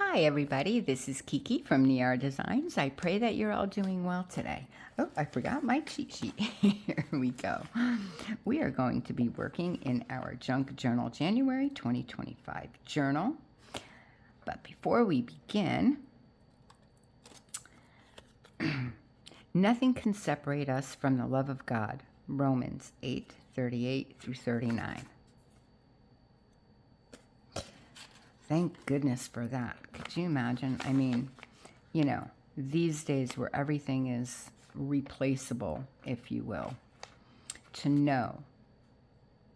Hi, everybody. This is Kiki from Niara Designs. I pray that you're all doing well today. Oh, I forgot my cheat sheet. Here we go. We are going to be working in our Junk Journal January 2025 journal. But before we begin, nothing can separate us from the love of God. Romans 8:38 through 39. Thank goodness for that. Could you imagine? I mean, these days where everything is replaceable, if you will, to know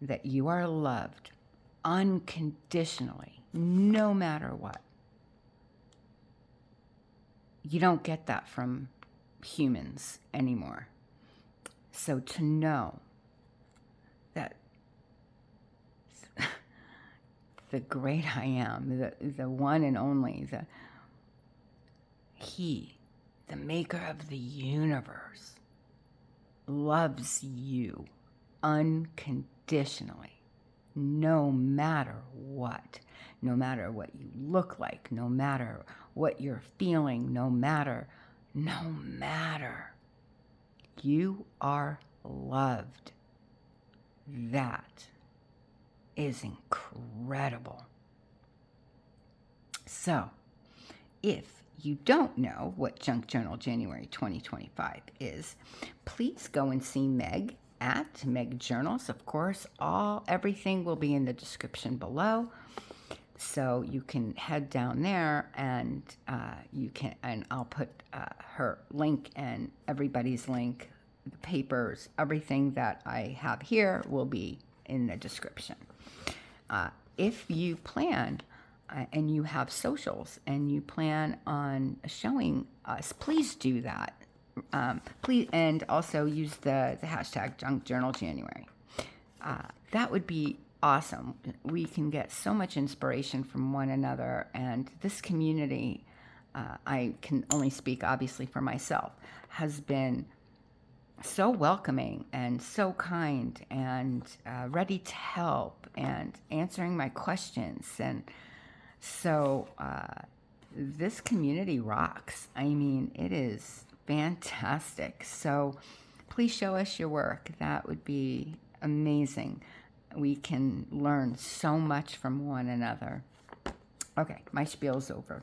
that you are loved unconditionally, no matter what. You don't get that from humans anymore. So to know that the great I am, the one and only, He, the maker of the universe, loves you unconditionally, no matter what you look like, no matter what you're feeling, no matter, you are loved. That is incredible. So, if you don't know what Junk Journal January 2025 is, please go and see Meg at Meg Journals. Of course, everything will be in the description below. So you can head down there and I'll put her link and everybody's link, the papers, everything that I have here will be in the description. If you plan and you have socials and you plan on showing us, please do that. Please, and also use the hashtag Junk Journal January. That would be awesome. We can get so much inspiration from one another, and this community, I can only speak obviously for myself, has been so welcoming and so kind and ready to help and answering my questions. And so this community rocks. I mean, it is fantastic. So please show us your work. That would be amazing. We can learn so much from one another. Okay, my spiel's over.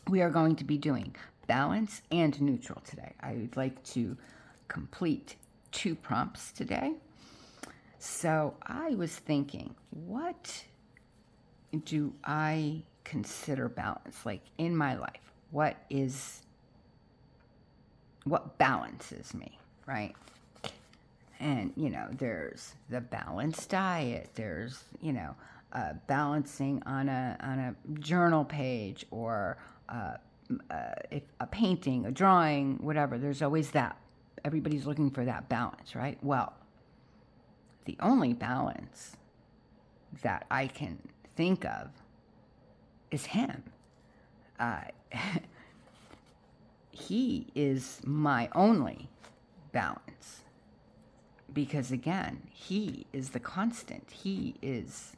We are going to be doing balance and neutral today. I would like to complete 2 prompts today. So I was thinking, what do I consider balance? Like in my life, what balances me, right? And, there's the balanced diet. There's, balancing on a journal page or if a painting, a drawing, whatever. There's always that. Everybody's looking for that balance, right? Well, the only balance that I can think of is Him. He is my only balance. Because again, He is the constant. He is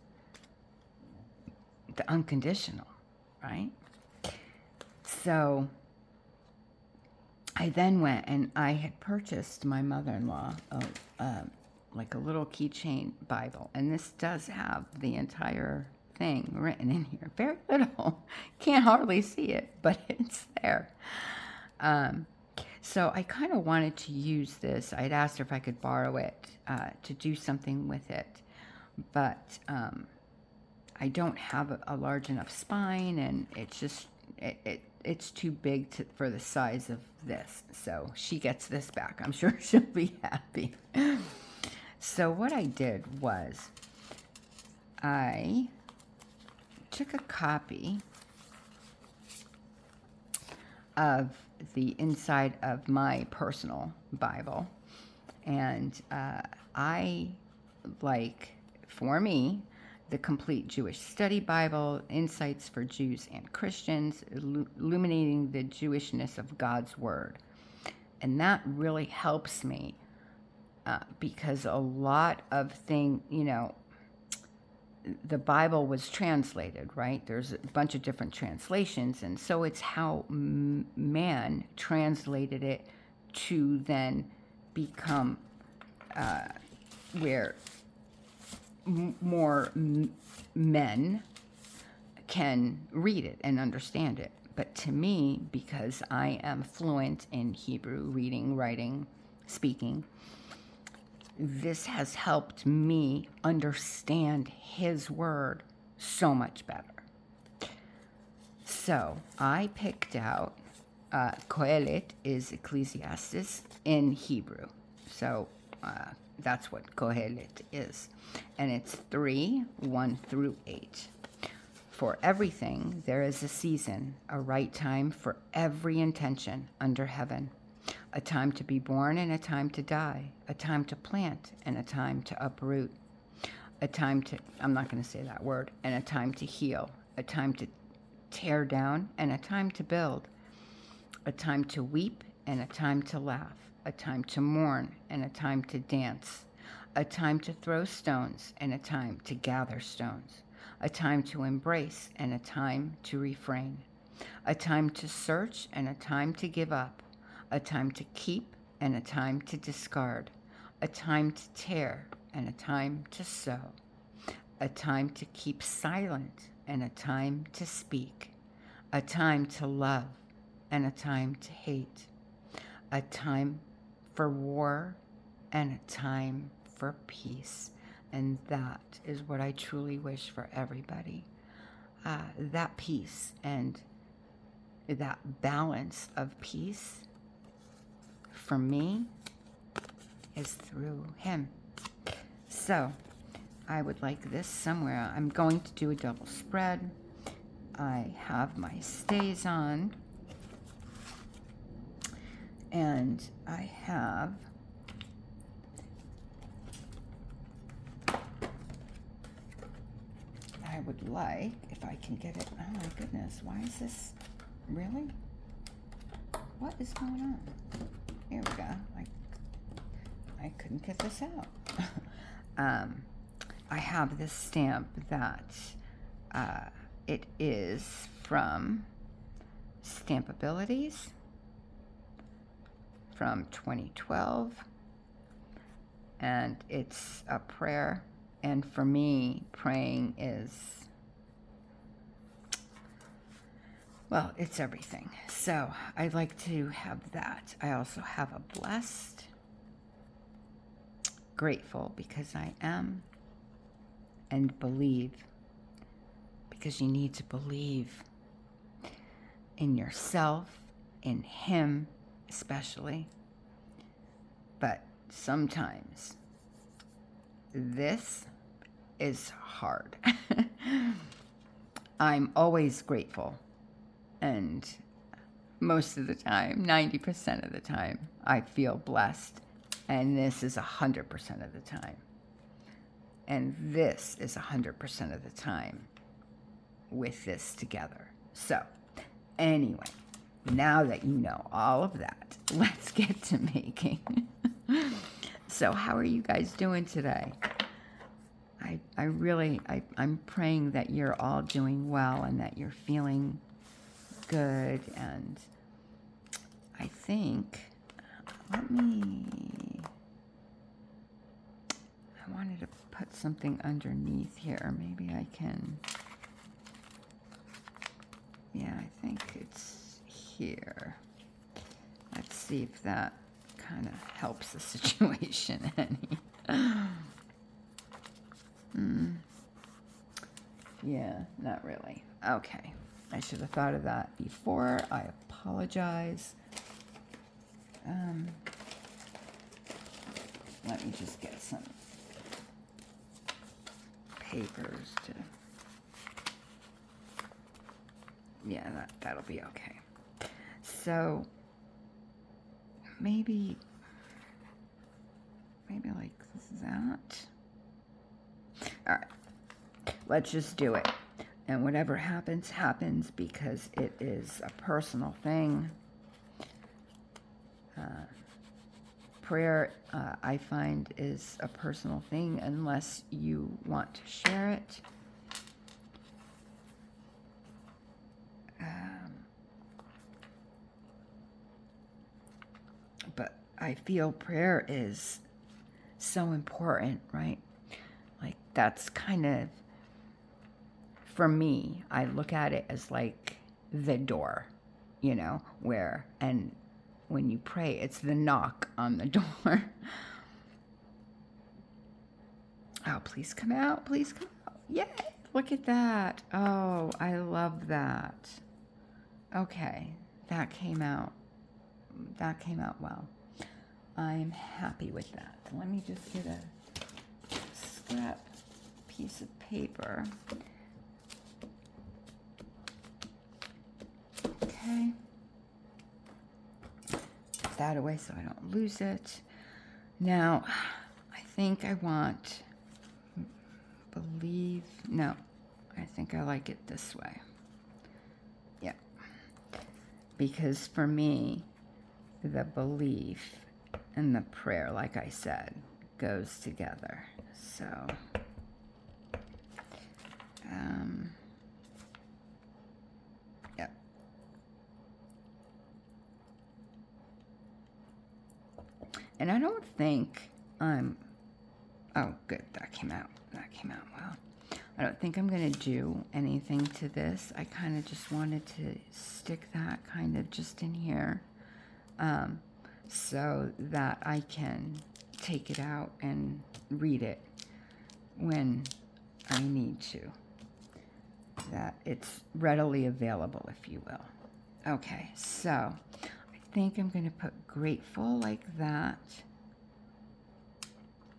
the unconditional, right? So I then went and I had purchased my mother-in-law like a little keychain Bible. And this does have the entire thing written in here. Very little. Can't hardly see it, but it's there. So I kind of wanted to use this. I'd asked her if I could borrow it to do something with it. But I don't have a large enough spine, and it's just, it's too big for the size of this. So she gets this back. I'm sure she'll be happy. So what I did was I took a copy of the inside of my personal Bible, and I like, for me, the Complete Jewish Study Bible, Insights for Jews and Christians, illuminating the Jewishness of God's Word. And that really helps me because a lot of things, the Bible was translated, right? There's a bunch of different translations, and so it's how man translated it to then become where more men can read it and understand it. But to me, because I am fluent in Hebrew, reading, writing, speaking, this has helped me understand his word so much better. So I picked out Kohelet is Ecclesiastes in Hebrew. So that's what Kohelet is. And it's 3:1-8. For everything there is a season, a right time for every intention under heaven. A time to be born and a time to die, a time to plant and a time to uproot, a time to, I'm not going to say that word, and a time to heal, a time to tear down and a time to build, a time to weep and a time to laugh, a time to mourn and a time to dance, a time to throw stones and a time to gather stones, a time to embrace and a time to refrain, a time to search and a time to give up, a time to keep and a time to discard, a time to tear and a time to sow, a time to keep silent and a time to speak, a time to love and a time to hate, a time for war and a time for peace. And that is what I truly wish for everybody. That peace and that balance of peace for me is through him. So I would like this somewhere. I'm going to do a double spread. I have my stays on. And I have I would like, if I can get it, oh my goodness, why is this, really? What is going on? Here we go. I couldn't get this out. I have this stamp that it is from Stampabilities from 2012, and it's a prayer. And for me, praying is, well, it's everything. So I'd like to have that. I also have a blessed, grateful because I am, and believe, because you need to believe in yourself, in him especially. But sometimes this is hard. I'm always grateful, and most of the time, 90% of the time, I feel blessed, and this is 100% of the time, and this is 100% of the time with this together. So anyway, now that you know all of that, let's get to making. So how are you guys doing today? I'm praying that you're all doing well and that you're feeling good. And I think, I wanted to put something underneath here. Maybe I can, yeah, I think it's here. Let's see if that kind of helps the situation any. Yeah, not really. Okay. I should have thought of that before. I apologize. Let me just get some papers to... Yeah, that'll be okay. So, maybe like that. All right. Let's just do it. And whatever happens, happens, because it is a personal thing. prayer, I find, is a personal thing unless you want to share it. But I feel prayer is so important, right? Like, that's kind of, for me, I look at it as like the door, where, and when you pray, it's the knock on the door. Oh, please come out. Please come out. Yay. Look at that. Oh, I love that. Okay. That came out. That came out well. I'm happy with that. Let me just get a scrap piece of paper. Okay. Put that away so I don't lose it. Now, I think I want, no, I think I like it this way. Yeah. Because for me, the belief and the prayer, like I said, goes together. So, yeah. And I don't think oh, good, that came out well. I don't think I'm going to do anything to this. I kind of just wanted to stick that kind of just in here, so that I can take it out and read it when I need to. That it's readily available, if you will. Okay, so I think I'm going to put grateful like that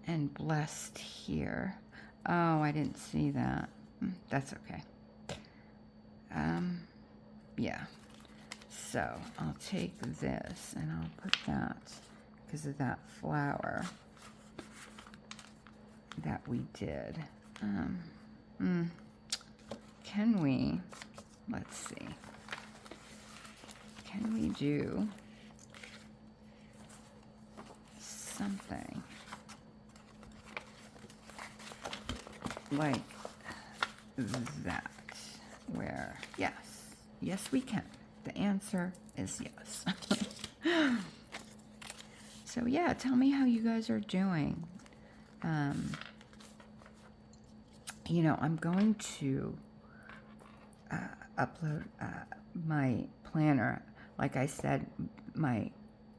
and blessed here. Oh, I didn't see that. That's okay. Yeah. So I'll take this and I'll put that, because of that flower that we did. Can we, let's see, can we do something like that, where, yes we can. The answer is yes. So yeah, tell me how you guys are doing. I'm going to upload my planner. Like I said, my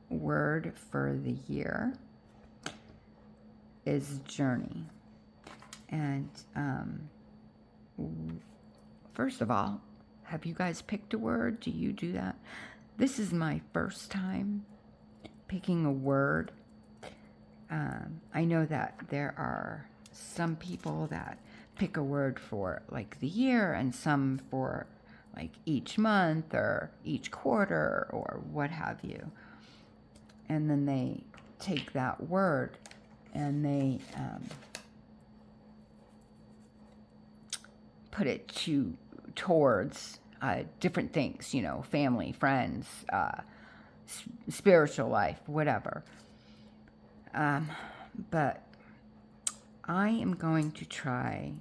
word for the year is journey. And first of all, have you guys picked a word? Do you do that? This is my first time picking a word. I know that there are some people that pick a word for like the year, and some for like each month or each quarter or what have you. And then they take that word and they put it towards different things, family, friends, spiritual life, whatever. But I am going to try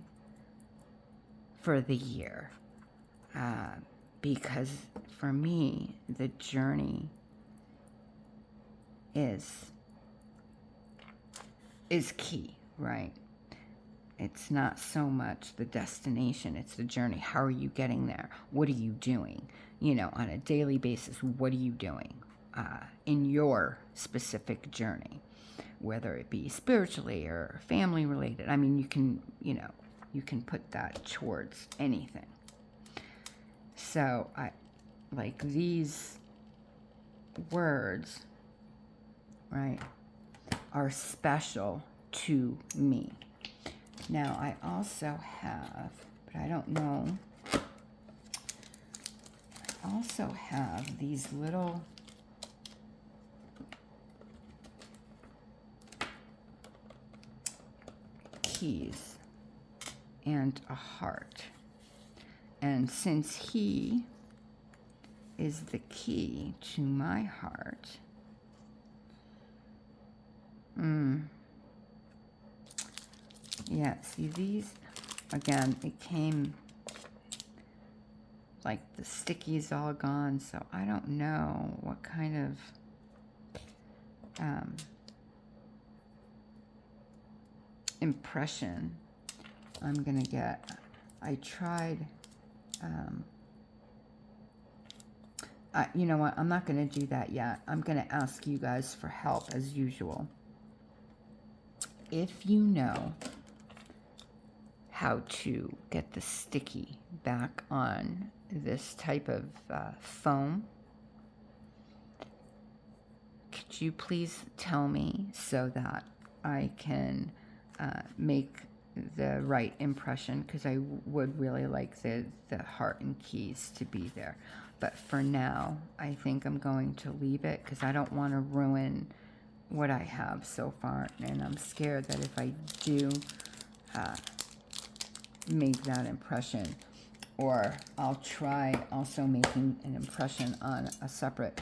for the year, because for me, the journey is key, right? It's not so much the destination, it's the journey. How are you getting there? What are you doing? On a daily basis, what are you doing in your specific journey? Whether it be spiritually or family related. I mean, you can put that towards anything. So I like these words, right, are special to me. Now, I also have, but I don't know, I also have these little keys and a heart. And since he is the key to my heart, Yeah, see these, again, it came, like the sticky's all gone, so I don't know what kind of, impression I'm gonna get. I tried, you know what, I'm not gonna do that yet. I'm gonna ask you guys for help as usual. If you know how to get the sticky back on this type of foam, could you please tell me so that I can make the right impression, because I would really like the heart and keys to be there. But for now, I think I'm going to leave it because I don't want to ruin what I have so far, and I'm scared that if I do make that impression, or I'll try also making an impression on a separate,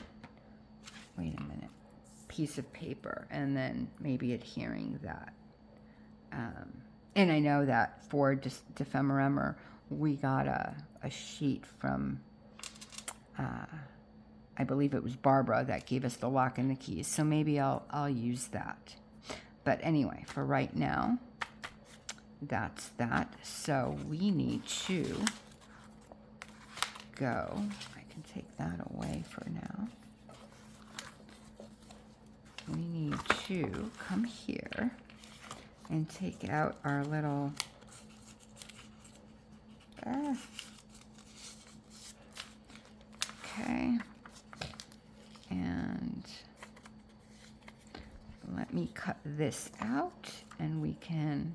wait a minute, piece of paper, and then maybe adhering that. And I know that for Dephemeremmer, we got a sheet from, I believe it was Barbara that gave us the lock and the keys, so maybe I'll use that. But anyway, for right now, that's that. So we need to go, I can take that away for now. We need to come here and take out our little, okay, and let me cut this out, and we can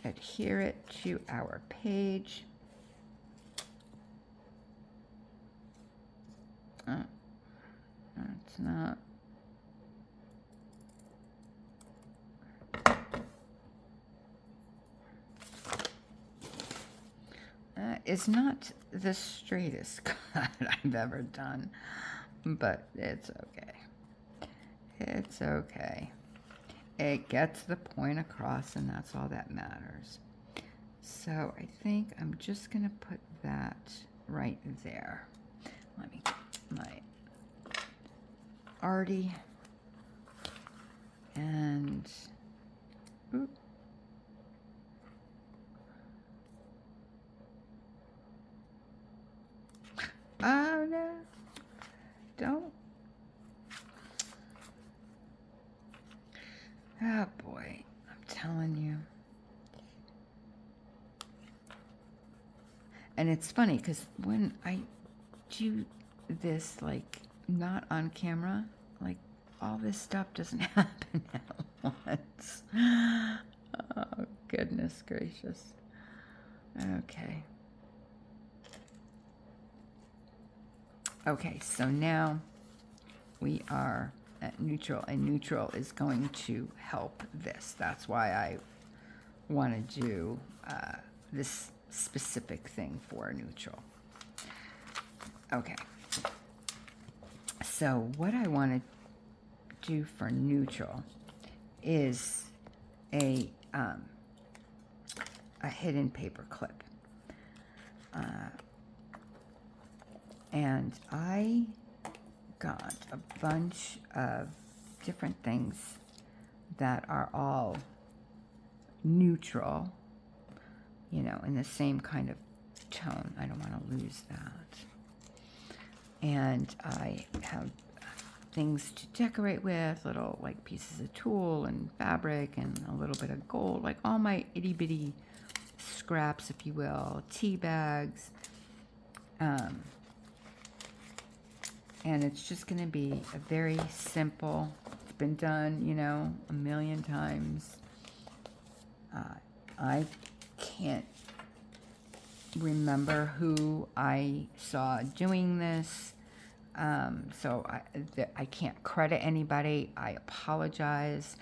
adhere it to our page. It's not. It's not the straightest cut I've ever done, but it's okay. It's okay. It gets the point across, and that's all that matters. So I think I'm just going to put that right there. Let me get my arty and oop. Oh no, don't. Oh boy, I'm telling you. And it's funny because when I do this, like, not on camera, like, all this stuff doesn't happen at once. Oh, goodness gracious. Okay. Okay, so now we are at neutral, and neutral is going to help this. That's why I want to do this specific thing for neutral. Okay. So what I want to do for neutral is a hidden paper clip. And I got a bunch of different things that are all neutral, you know, in the same kind of tone. I don't want to lose that. And I have things to decorate with, little like pieces of tulle and fabric and a little bit of gold, like all my itty bitty scraps, if you will, tea bags. And it's just going to be a very simple, it's been done, you know, a million times. I can't remember who I saw doing this, so I can't credit anybody. I apologize.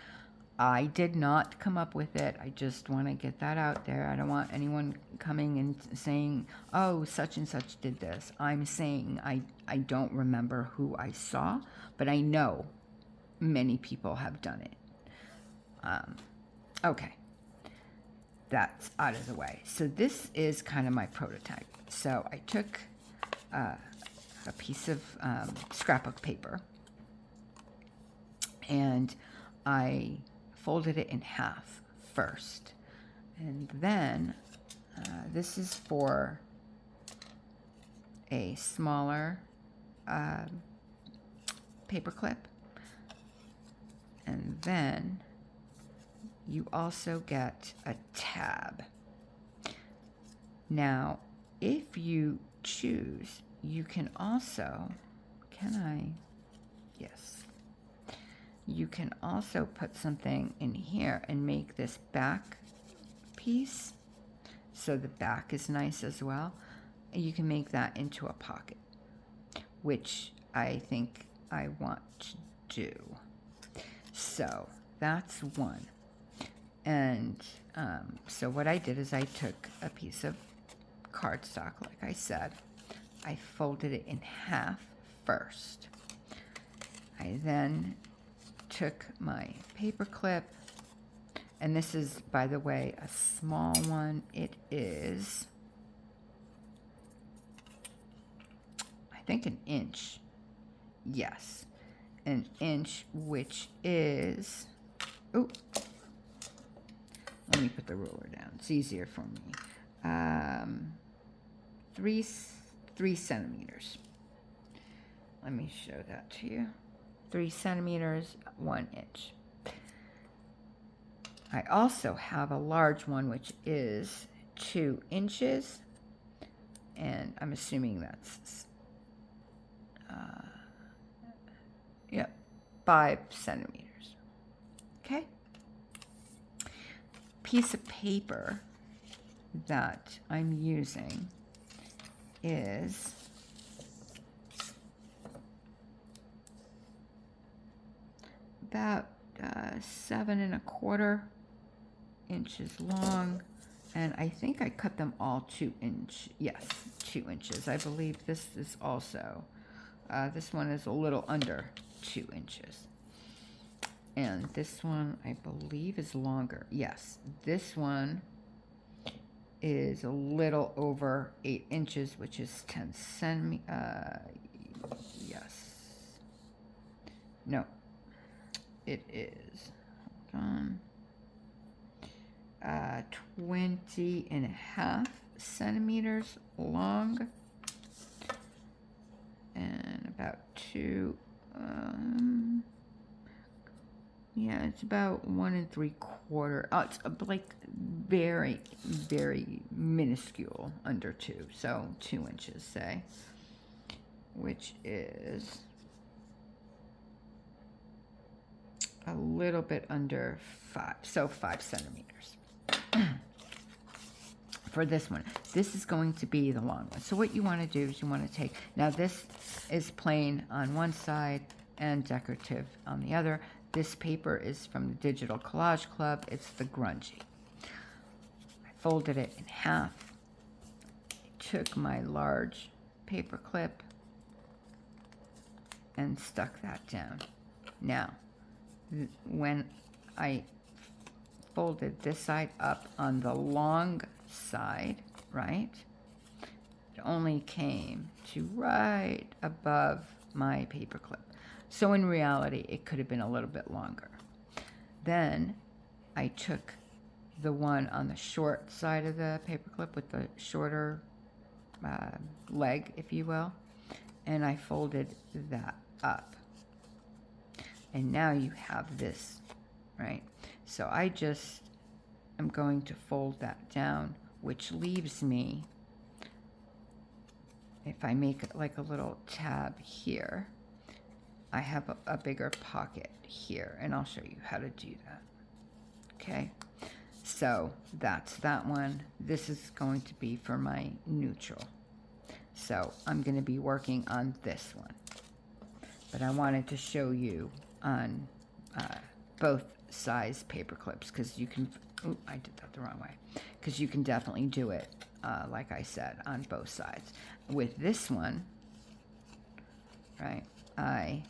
I did not come up with it. I just want to get that out there. I don't want anyone coming and saying, oh, such and such did this. I'm saying I don't remember who I saw, but I know many people have done it. Okay, that's out of the way. So this is kind of my prototype. So I took a piece of scrapbook paper, and I folded it in half first. And then this is for a smaller paper clip. And then you also get a tab. Now, if you choose, you can also, yes. You can also put something in here and make this back piece so the back is nice as well. And you can make that into a pocket, which I think I want to do. So that's one. And so what I did is I took a piece of cardstock, like I said. I folded it in half first. I then took my paper clip, and this is, by the way, a small one. It is, I think, an inch. Yes, an inch, which is, oh, let me put the ruler down. It's easier for me. 3 centimeters. Let me show that to you. 3 centimeters, 1 inch. I also have a large one, which is 2 inches, and I'm assuming that's, yep, 5 centimeters. Okay. Piece of paper that I'm using is about 7 1/4 inches long, and I think I cut them all 2 inch. Yes, 2 inches. I believe this is also, this one is a little under 2 inches. And this one, I believe, is longer. Yes, this one is a little over 8 inches, which is 10 centimeters. Yes. No, it is, hold on, 20.5 centimeters long, and about 2, yeah, it's about 1 3/4. Oh, it's like very, very minuscule, under 2. So 2 inches, say, which is a little bit under 5. So 5 centimeters for this one. This is going to be the long one. So what you want to do is you want to take, now this is plain on one side and decorative on the other. This paper is from the Digital Collage Club. It's the Grungy. I folded it in half. I took my large paper clip and stuck that down. Now, when I folded this side up on the long side, right, it only came to right above my paper clip. So in reality, it could have been a little bit longer. Then I took the one on the short side of the paperclip with the shorter leg, if you will, and I folded that up. And now you have this, right? So I just am going to fold that down, which leaves me, if I make it like a little tab here, I have a bigger pocket here, and I'll show you how to do that. Okay, so that's that one. This is going to be for my neutral. So I'm going to be working on this one. But I wanted to show you on both size paper clips, because you can, ooh, I did that the wrong way, because you can definitely do it, like I said, on both sides. With this one, right, I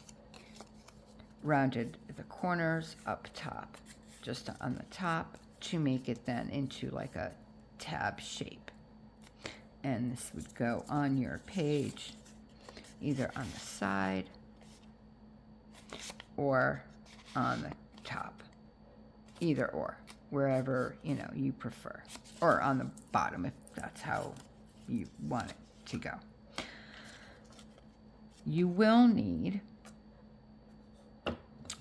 rounded the corners up top, just on the top, to make it then into like a tab shape. And this would go on your page, either on the side or on the top, either or, wherever, you know, you prefer, or on the bottom if that's how you want it to go. You will need,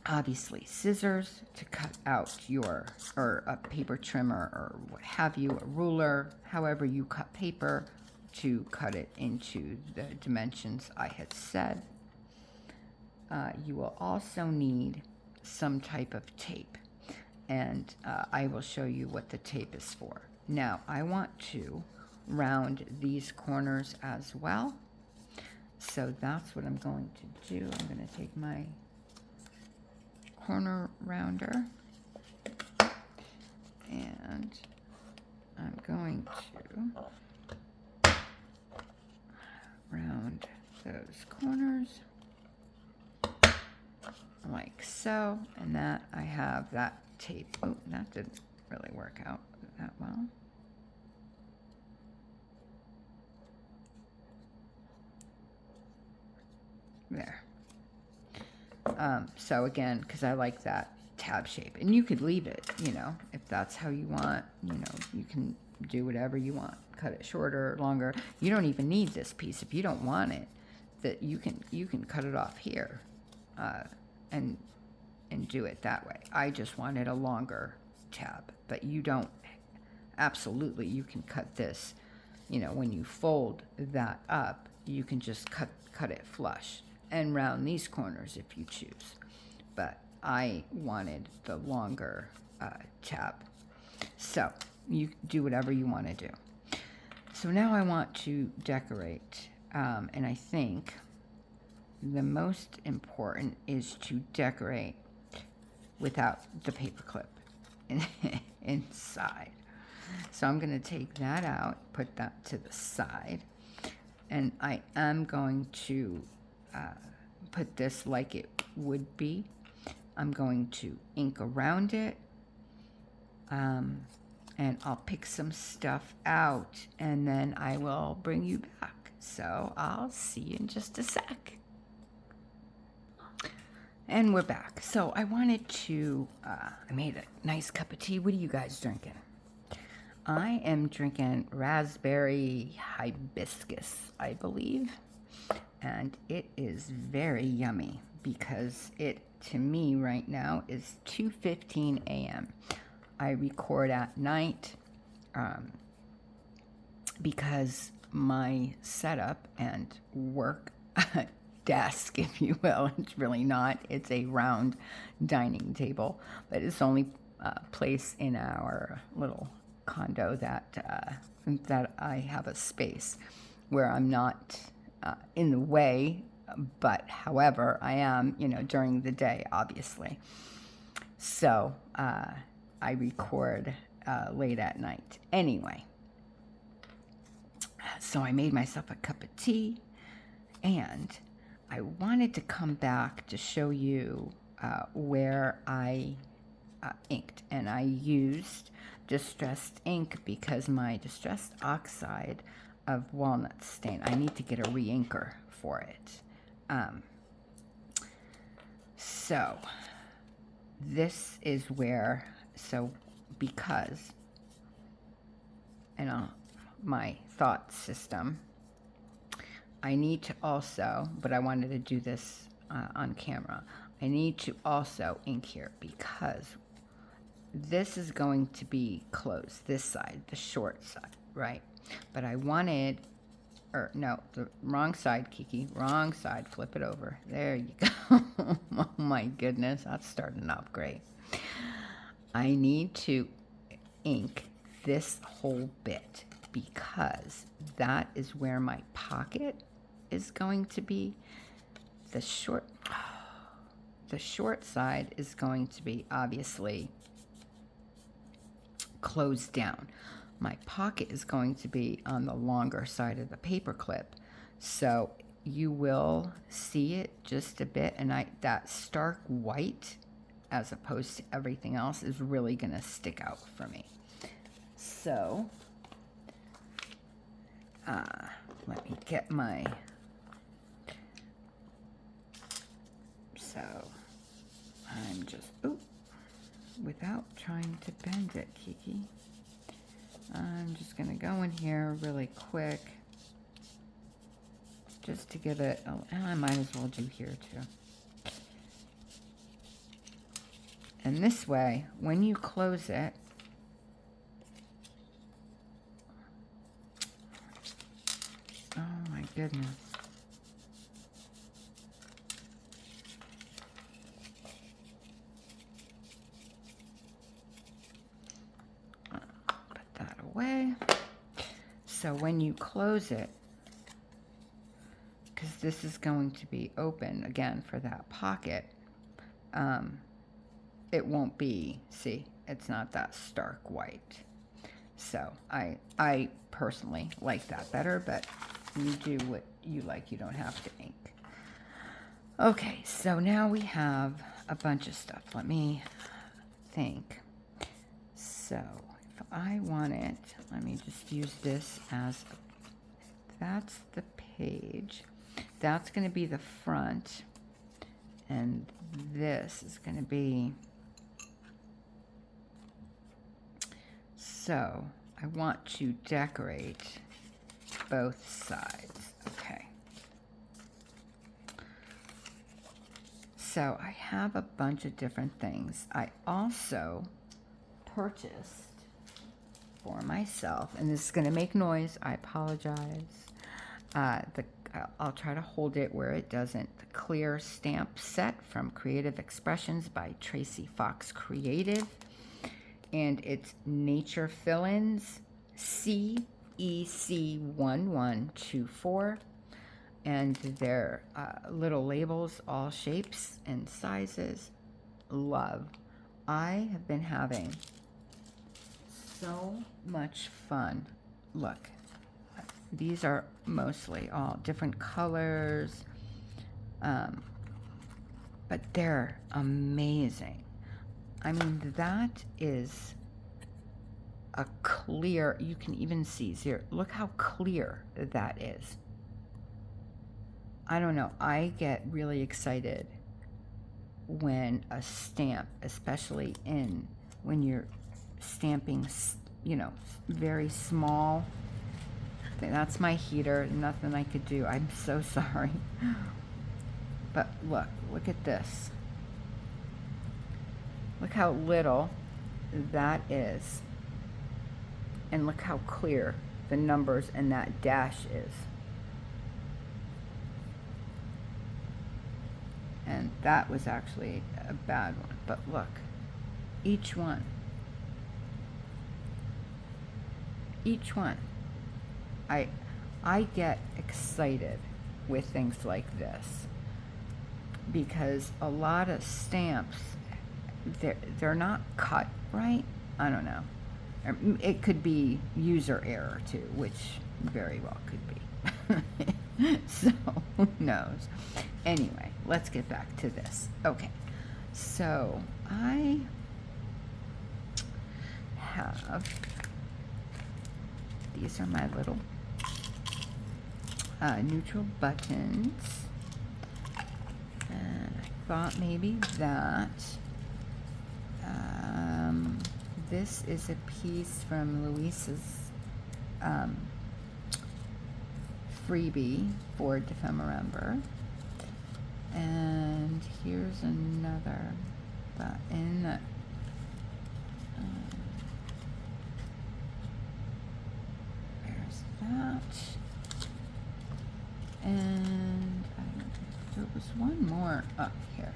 obviously, scissors to cut out your, or a paper trimmer, or what have you, a ruler, however you cut paper, to cut it into the dimensions I had said. You will also need some type of tape, and I will show you what the tape is for. Now, I want to round these corners as well, so that's what I'm going to do. I'm going to take my corner rounder, and I'm going to round those corners like so, and that I have that tape. Oh, that didn't really work out that well. There. So again, because I like that tab shape, and you could leave it, you know, if that's how you want, you know, you can do whatever you want, cut it shorter, longer. You don't even need this piece if you don't want it, that you can cut it off here, and do it that way. I just wanted a longer tab, but you don't, absolutely, you can cut this, you know, when you fold that up, you can just cut it flush and round these corners if you choose. But I wanted the longer tab. So you do whatever you want to do. So now I want to decorate, and I think the most important is to decorate without the paperclip inside. So I'm going to take that out, put that to the side, and I am going to put this like it would be. I'm going to ink around it, and I'll pick some stuff out, and then I will bring you back. So I'll see you in just a sec. And we're back. So I wanted to, I made a nice cup of tea. What are you guys drinking? I am drinking raspberry hibiscus, I believe. And it is very yummy because it, to me right now, is 2:15 a.m. I record at night because my setup and work desk, if you will, it's really not. It's a round dining table, but it's the only place in our little condo that I have a space where I'm not in the way, but however, I am, you know, during the day, obviously. So I record late at night. Anyway, so I made myself a cup of tea, and I wanted to come back to show you where I inked, and I used Distressed ink because my Distressed Oxide of Walnut Stain, I need to get a re-inker for it. So this is where, so because, and my thought system, I need to also, but I wanted to do this on camera, I need to also ink here because this is going to be closed, this side, the short side, right? But I wanted, or no, the wrong side, Kiki, wrong side, flip it over. There you go. Oh my goodness, that's starting off great. I need to ink this whole bit because that is where my pocket is going to be. The short, the short side is going to be obviously closed down. My pocket is going to be on the longer side of the paper clip. So you will see it just a bit, and that stark white as opposed to everything else is really going to stick out for me. So let me get my, so I'm just, without trying to bend it, Kiki, I'm just going to go in here really quick just to give it, and I might as well do here too. And this way, when you close it, oh my goodness. Put that away. So when you close it, because this is going to be open again for that pocket, it won't be, see, it's not that stark white. So I personally like that better, but you do what you like. You don't have to ink. Okay, so now we have a bunch of stuff. Let me think. So if I want it, let me just use this as, that's the page. That's going to be the front. And this is going to be, so I want to decorate both sides. Okay. So I have a bunch of different things. I also purchased for myself, and this is going to make noise, I apologize. I'll try to hold it where it doesn't. The clear stamp set from Creative Expressions by Tracy Fox Creative. And it's Nature Fill-Ins CEC1124. And they're little labels, all shapes and sizes. Love. I have been having so much fun. Look. These are mostly all different colors, but they're amazing. I mean, that is a clear, you can even see, here, look how clear that is. I don't know, I get really excited when a stamp, especially when you're stamping, you know, very small. That's my heater, nothing I could do. I'm so sorry. But look at this. Look how little that is. And look how clear the numbers and that dash is. And that was actually a bad one. But look, each one. Each one. I get excited with things like this because a lot of stamps, they're not cut right. I don't know. It could be user error too, which very well could be. So who knows? Anyway, let's get back to this. Okay, so I have, these are my little neutral buttons, and I thought maybe that this is a piece from Louise's freebie for Defemember, and here's another button. There's that. And there was one more up here.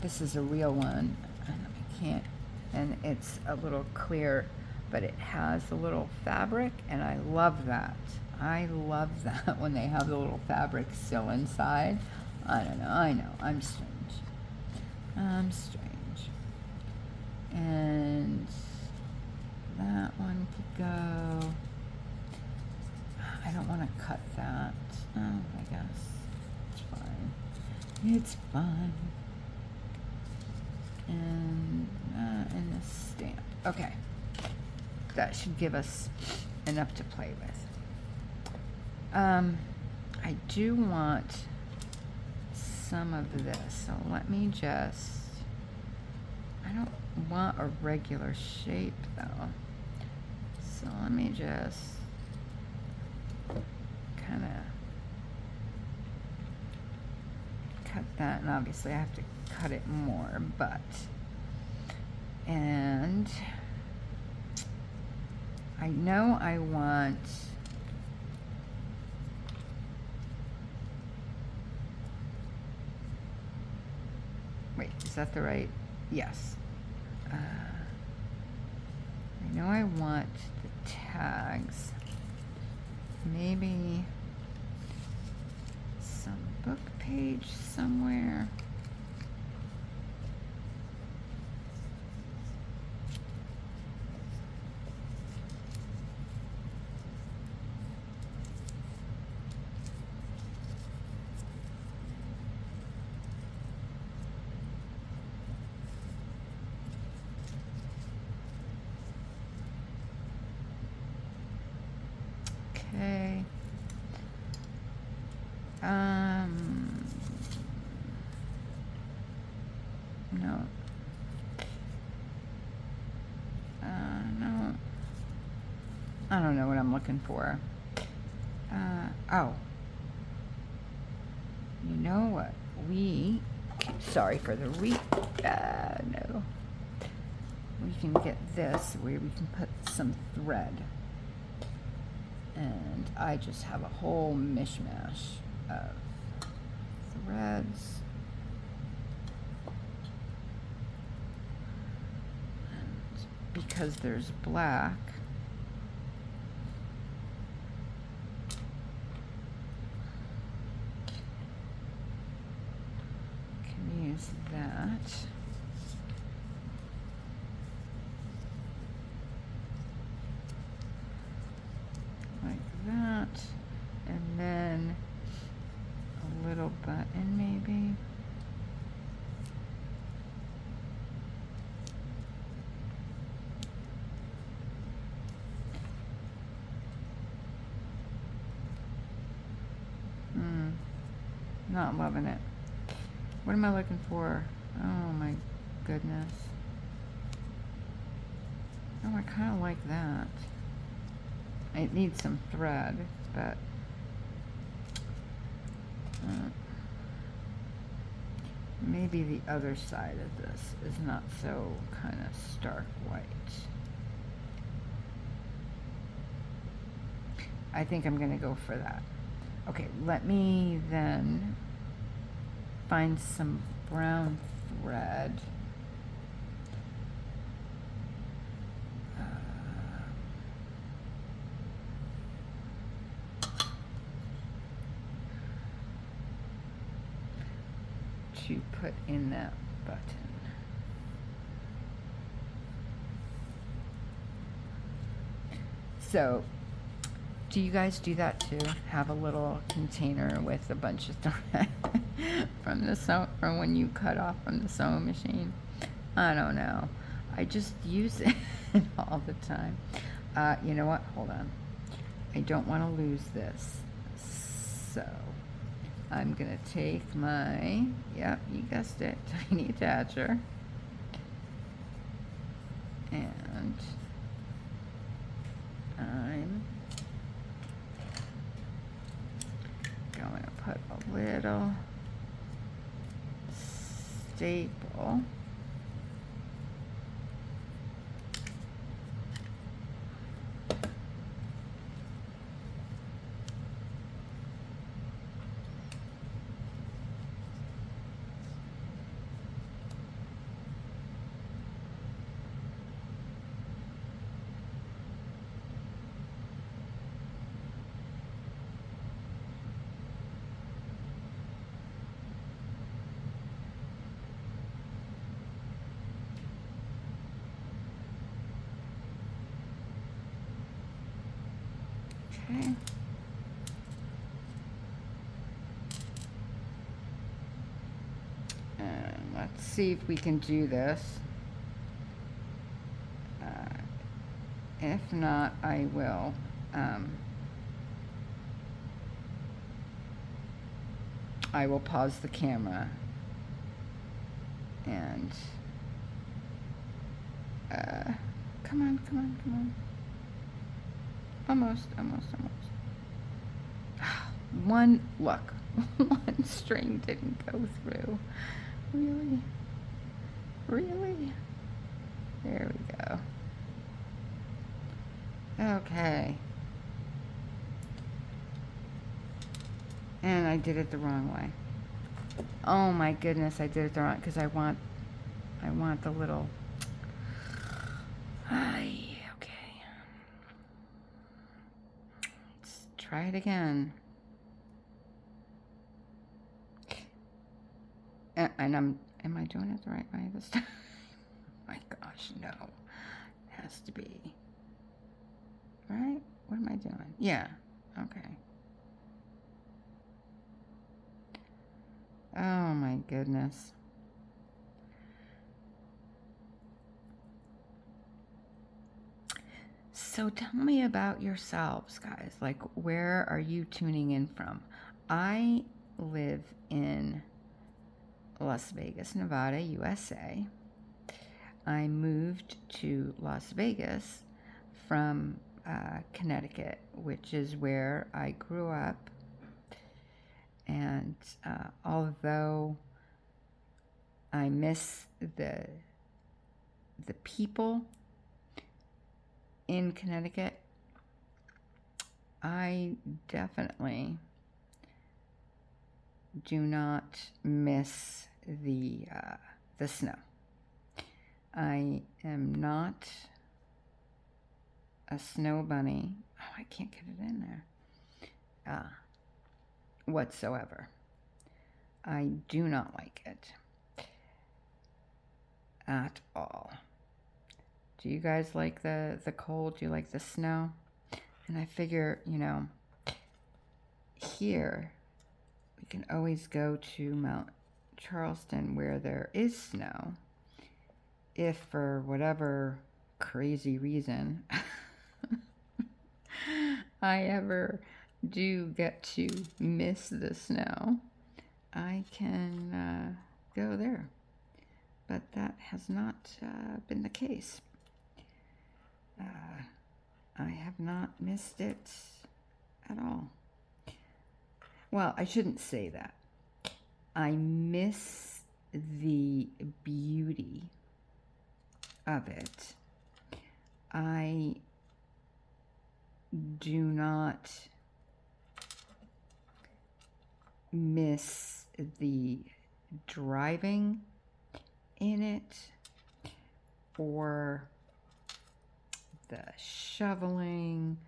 This is a real one, and I can't, and it's a little clear, but it has a little fabric, and I love that. I love that when they have the little fabric still inside. I don't know. I know. I'm strange. I'm strange. And that one could go. I don't want to cut that. Oh, I guess it's fine. It's fine. And this stamp. Okay. That should give us enough to play with. I do want some of this, so let me just, I don't want a regular shape though, so let me just kind of cut that, and obviously I have to cut it more, but, and I know I want, wait, is that the right? Yes. I know I want the tags. Maybe some book page somewhere. Okay. No. No. I don't know what I'm looking for. Oh. You know what? Sorry for the no. We can get this where we can put some thread. And I just have a whole mishmash of threads. And because there's black, I can use that. That, and then a little button maybe. Not loving it. What am I looking for? Oh my goodness. Oh, I kind of like that. It needs some thread, but maybe the other side of this is not so kind of stark white. I think I'm going to go for that. Okay, let me then find some brown thread. To put in that button. So, do you guys do that too? Have a little container with a bunch of thread from when you cut off from the sewing machine? I don't know. I just use it all the time. You know what? Hold on. I don't want to lose this. So, I'm going to take my, yep, you guessed it, tiny attacher. And I'm going to put a little staple. Okay. And let's see if we can do this. If not, I will. I will pause the camera and come on, come on, come on. Almost. One, look, one string didn't go through. Really? Really? There we go. Okay. And I did it the wrong way. Oh my goodness, I did it the wrong, because I want the little, okay. Let's try it again. And am I doing it the right way this time? My gosh, no. It has to be. Right? What am I doing? Yeah. Okay. Oh my goodness. So tell me about yourselves, guys. Like, where are you tuning in from? I live in Las Vegas, Nevada, USA. I moved to Las Vegas from Connecticut, which is where I grew up. And although I miss the people in Connecticut, I definitely do not miss the snow. I am not a snow bunny. Oh, I can't get it in there. Whatsoever. I do not like it at all. Do you guys like the cold? Do you like the snow? And I figure, you know, here we can always go to Mount Charleston where there is snow. If for whatever crazy reason I ever do get to miss the snow, I can go there. But that has not been the case. I have not missed it at all. Well, I shouldn't say that. I miss the beauty of it. I do not miss the driving in it or the shoveling.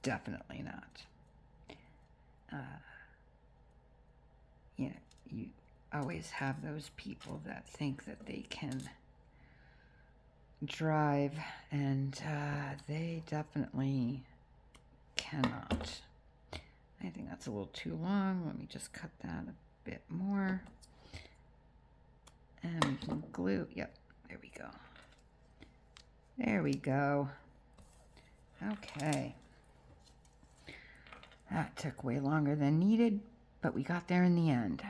Definitely not. You know, you always have those people that think that they can drive, and they definitely cannot. I think that's a little too long. Let me just cut that a bit more. And we can glue. Yep, there we go. There we go. Okay. That took way longer than needed, but we got there in the end.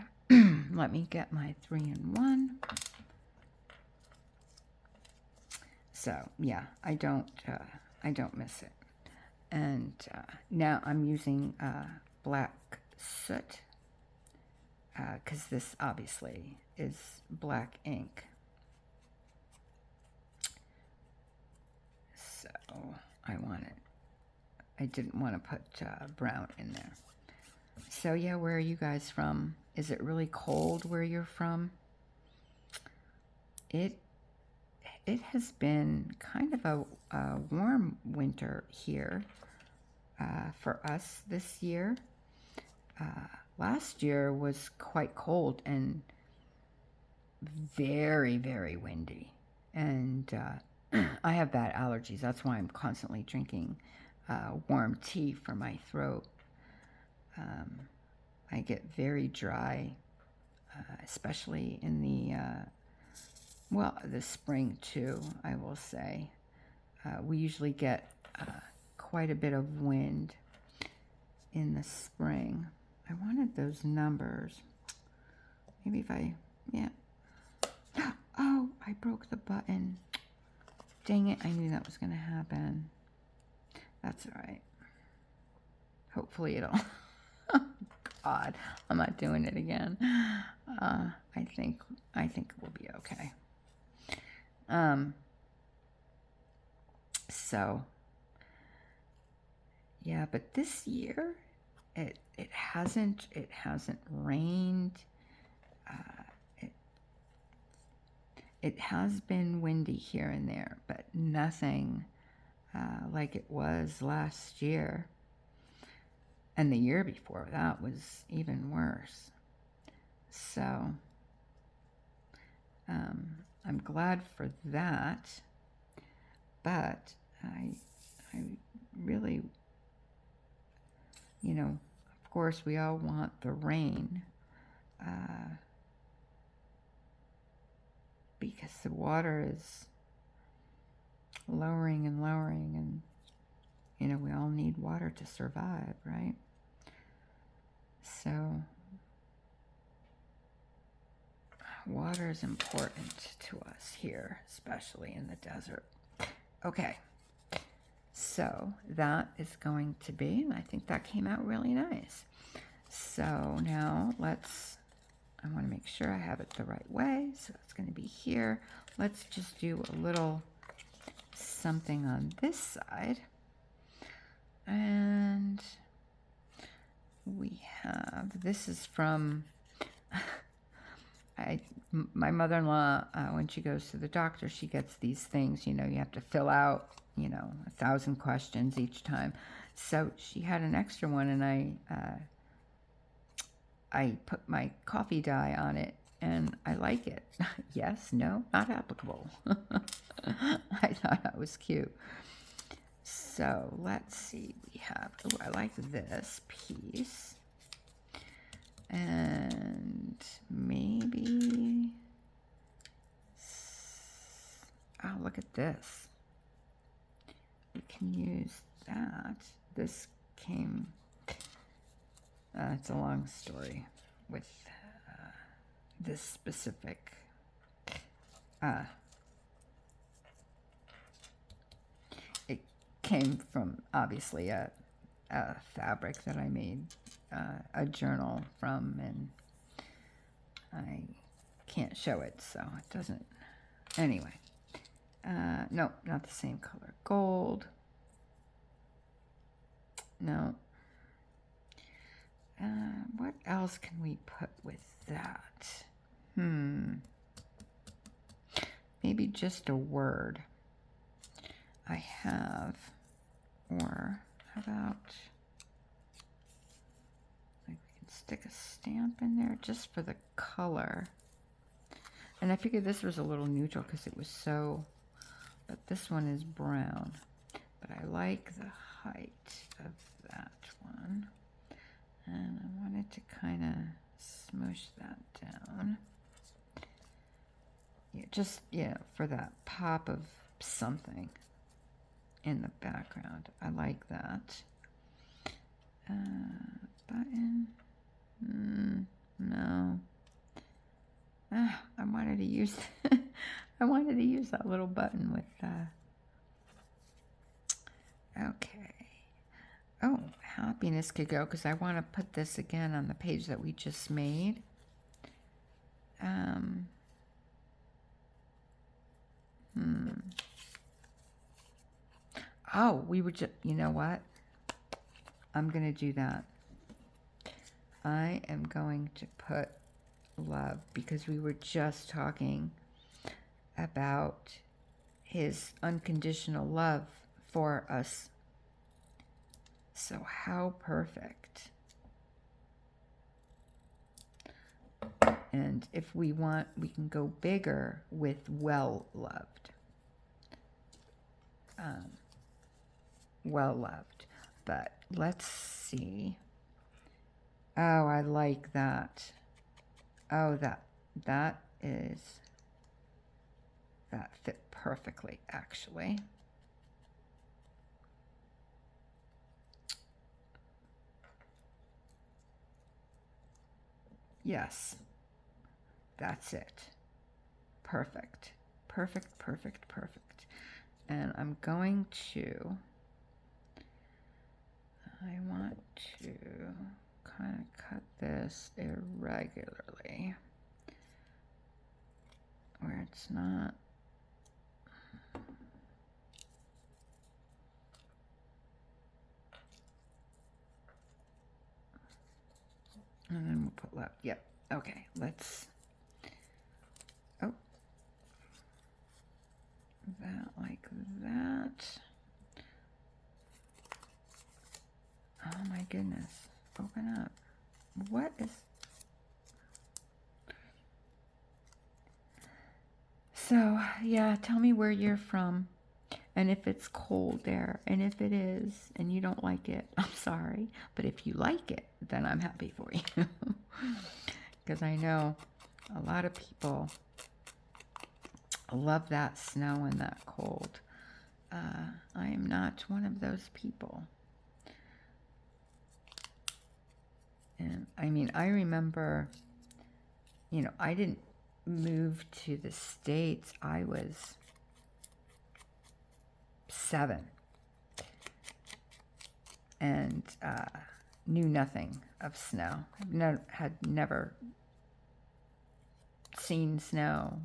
Let me get my 3-in-1. So yeah, I don't miss it. And now I'm using black soot because this obviously is black ink. So I didn't want to put brown in there. So yeah, where are you guys from? Is it really cold where you're from? It has been kind of a warm winter here for us this year. Last year was quite cold and very, very windy. And I have bad allergies. That's why I'm constantly drinking warm tea for my throat. I get very dry, especially in the spring too, I will say. We usually get quite a bit of wind in the spring. I wanted those numbers. Maybe if yeah. Oh, I broke the button. Dang it, I knew that was going to happen. That's all right. Hopefully it'll... God, I'm not doing it again. I think we'll be okay. So, yeah, but this year, it hasn't rained. It has been windy here and there, but nothing like it was last year. And the year before that was even worse. So I'm glad for that. But I really, of course, we all want the rain. Because the water is lowering and lowering, and we all need water to survive, right? So water is important to us here, especially in the desert. Okay, so that is going to be, and I think that came out really nice. So now I want to make sure I have it the right way. So it's going to be here. Let's just do a little something on this side. And we have, this is from, my mother-in-law, when she goes to the doctor, she gets these things, you have to fill out, 1,000 questions each time. So she had an extra one, and I put my coffee dye on it, and I like it. Yes, no, not applicable. I thought that was cute. So let's see, we have, oh, I like this piece. And maybe, oh, look at this. We can use that. This came, it's a long story with this specific, it came from obviously a fabric that I made a journal from, and I can't show it, so it doesn't, anyway. No, not the same color. Gold. No. What else can we put with that? Maybe just a word. I have, or how about, like, we can stick a stamp in there just for the color. And I figured this was a little neutral because it was so, but this one is brown. But I like the height of that one. And I wanted to kind of smoosh that down. Yeah, just, for that pop of something in the background. I like that. Button. No. I wanted to use I wanted to use that little button with okay. Oh, happiness could go, because I want to put this again on the page that we just made. Oh, we were just, you know what? I'm going to do that. I am going to put love, because we were just talking about his unconditional love for us. So how perfect. And if we want, we can go bigger with well loved. well loved. But let's see. Oh, I like that. Oh, that fit perfectly, actually. Yes, that's it. Perfect. Perfect, perfect, perfect. And I'm going to, I want to kind of cut this irregularly where it's not. And then we'll put left. Yep. Okay, let's, oh, that like that. Oh my goodness. Open up. What is... So, yeah, tell me where you're from and if it's cold there. And if it is and you don't like it, I'm sorry. But if you like it, then I'm happy for you. Because I know a lot of people love that snow and that cold. I am not one of those people. And I mean, I remember, you know, I didn't move to the States. I was 7 and knew nothing of snow. Had never seen snow.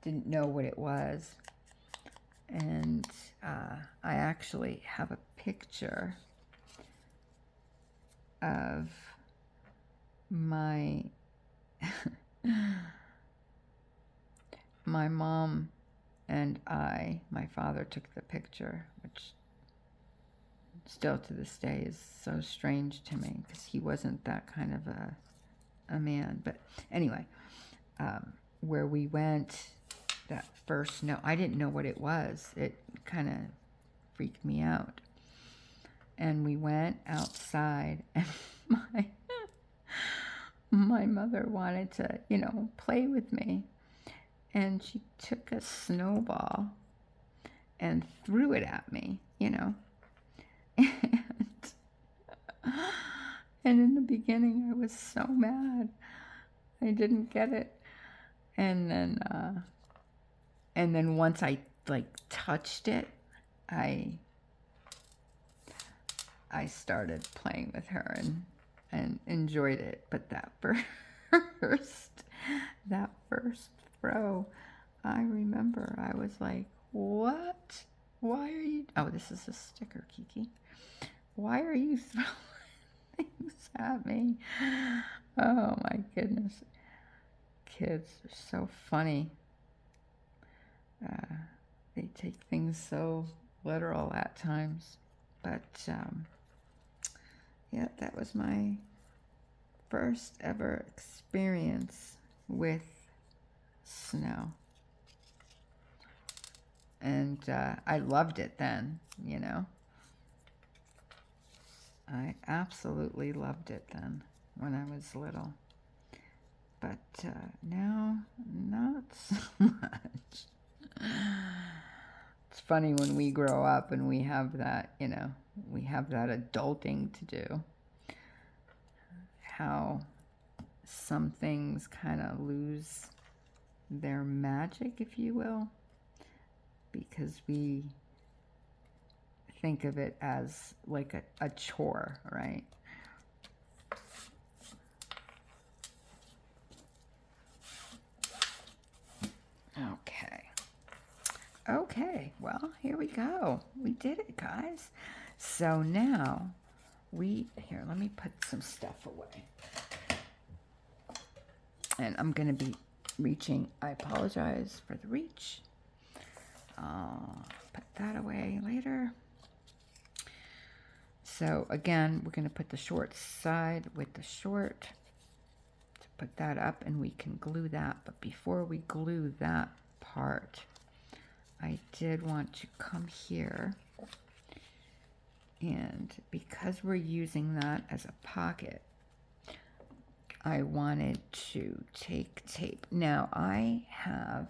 Didn't know what it was. And I actually have a picture of my my mom and my father took the picture, which still to this day is so strange to me because he wasn't that kind of a man. But anyway, where we went that first snow, I didn't know what it was. It kind of freaked me out. And we went outside, and my mother wanted to, you know, play with me. And she took a snowball and threw it at me, you know. And in the beginning, I was so mad. I didn't get it. And then once I like touched it, I started playing with her and enjoyed it. But that first throw, I remember I was like, what? Why are you... Oh, this is a sticker, Kiki. Why are you throwing things at me? Oh my goodness. Kids are so funny. They take things so literal at times. But yeah, that was my first ever experience with snow. And I loved it then, you know. I absolutely loved it then when I was little. But now, not so much. It's funny when we grow up and we have that, you know, we have that adulting to do. How some things kind of lose their magic, if you will, because we think of it as like a chore, right? Okay, well, here we go. We did it, guys. So now here, let me put some stuff away. And I'm going to be reaching. I apologize for the reach. I'll put that away later. So again, we're going to put the short side with the short to put that up, and we can glue that. But before we glue that part, I did want to come here, and because we're using that as a pocket, I wanted to take tape. Now I have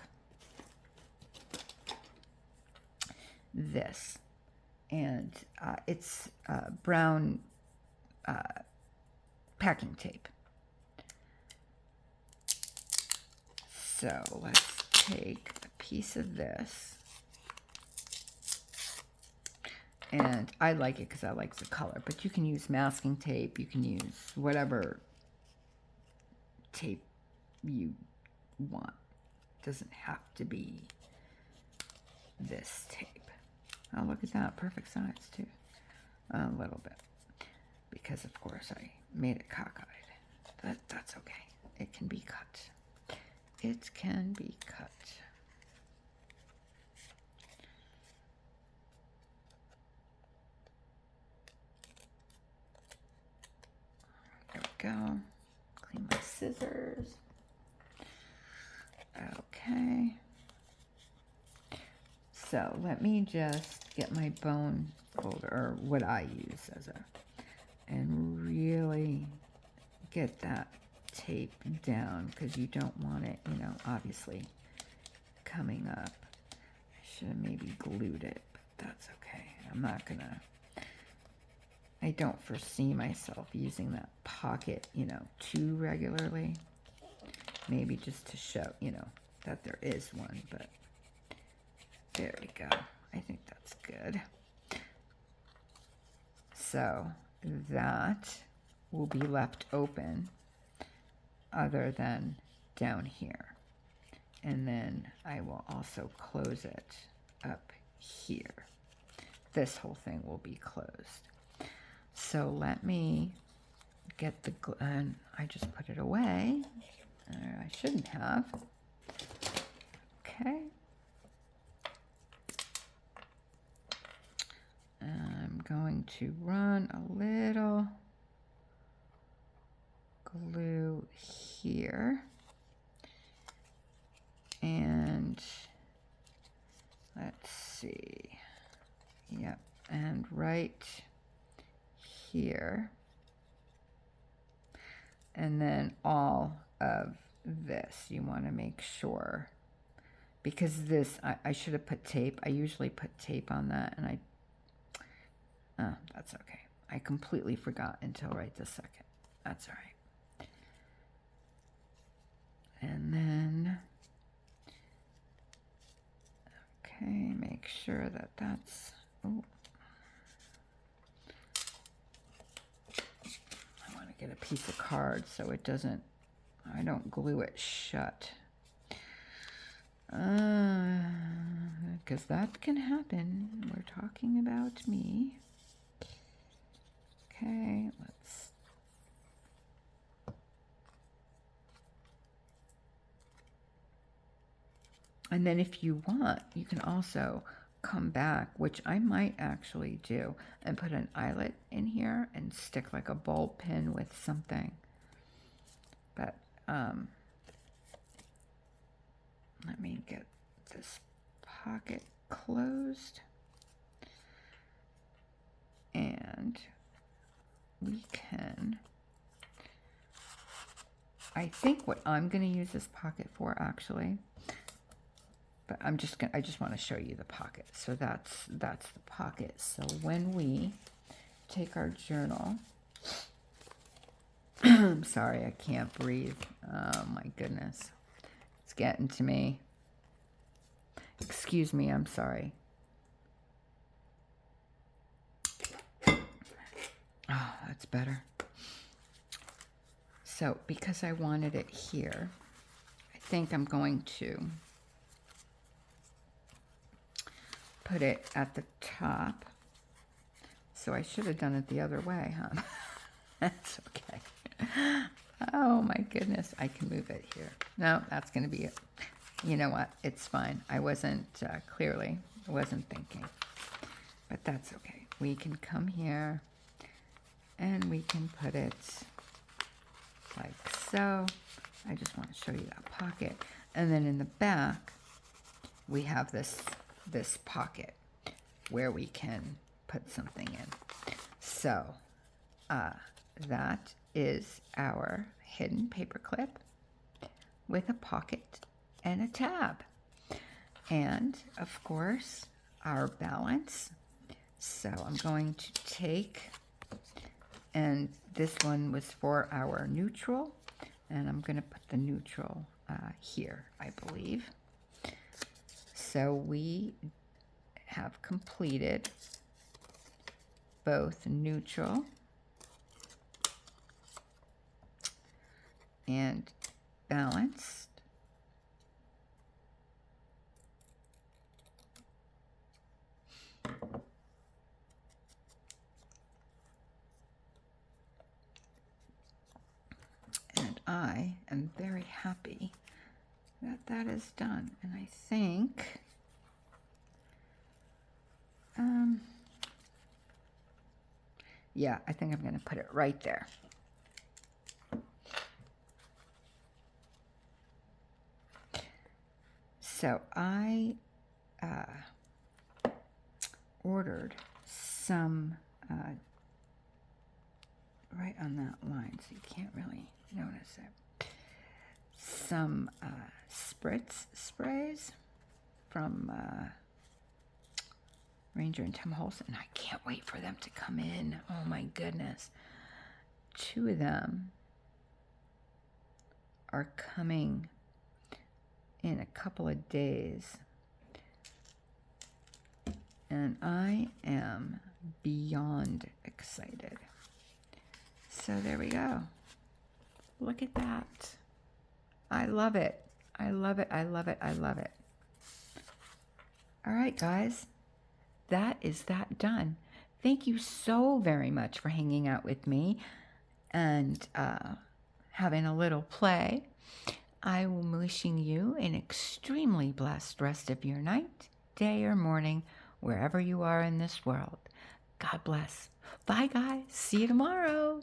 this, and it's brown packing tape. So let's take a piece of this, and I like it because I like the color, but you can use masking tape, you can use whatever tape you want. It doesn't have to be this tape. Oh, look at that, perfect size too. A little bit, because of course I made it cockeyed. That's okay. It can be cut. It can be cut. There we go. Clean my scissors. Okay. So let me just get my bone folder, or what I use as a, and really get that tape down, because you don't want it, you know, obviously coming up. I should have maybe glued it, but that's okay. I'm not gonna, I don't foresee myself using that pocket, you know, too regularly. Maybe just to show, you know, that there is one, but there we go. I think that's good. So that will be left open other than down here. And then I will also close it up here. This whole thing will be closed. So let me get the glue, and I just put it away. I shouldn't have. Okay. I'm going to run a little glue here, and let's see, yep, and right here, and then all of this you want to make sure, because this I should have put tape. I usually put tape on that, and that's okay. I completely forgot until right this second. That's all right. And then, okay, make sure that that's, oh, I want to get a piece of card so it doesn't, I don't glue it shut. Because that can happen. We're talking about me. Okay, let's, and then if you want, you can also come back, which I might actually do, and put an eyelet in here and stick like a bulb pin with something. But let me get this pocket closed, and we can, I think what I'm going to use this pocket for actually, but I just want to show you the pocket. So that's the pocket. So when we take our journal, I'm sorry, I can't breathe. Oh my goodness. It's getting to me. Excuse me, I'm sorry. Oh, that's better. So because I wanted it here, I think I'm going to put it at the top. So I should have done it the other way, huh? That's okay. Oh my goodness, I can move it here. No, that's going to be it. You know what? It's fine. I wasn't clearly, I wasn't thinking. But that's okay. We can come here and we can put it like so. I just want to show you that pocket. And then in the back, we have this this pocket where we can put something in. So that is our hidden paper clip with a pocket and a tab. And of course, our balance. So I'm going to take, and this one was for our neutral, and I'm going to put the neutral here, I believe. So we have completed both neutral and balanced. And I am very happy that that is done. And I think yeah, I think I'm going to put it right there. So I ordered some right on that line, so you can't really notice it. Some spritz sprays from Ranger and Tim Holson, and I can't wait for them to come in. Oh my goodness. 2 of them are coming in a couple of days, and I am beyond excited. So there we go. Look at that. I love it. I love it. I love it. I love it. All right, guys. That is that done. Thank you so very much for hanging out with me and having a little play. I am wishing you an extremely blessed rest of your night, day, or morning, wherever you are in this world. God bless. Bye, guys. See you tomorrow.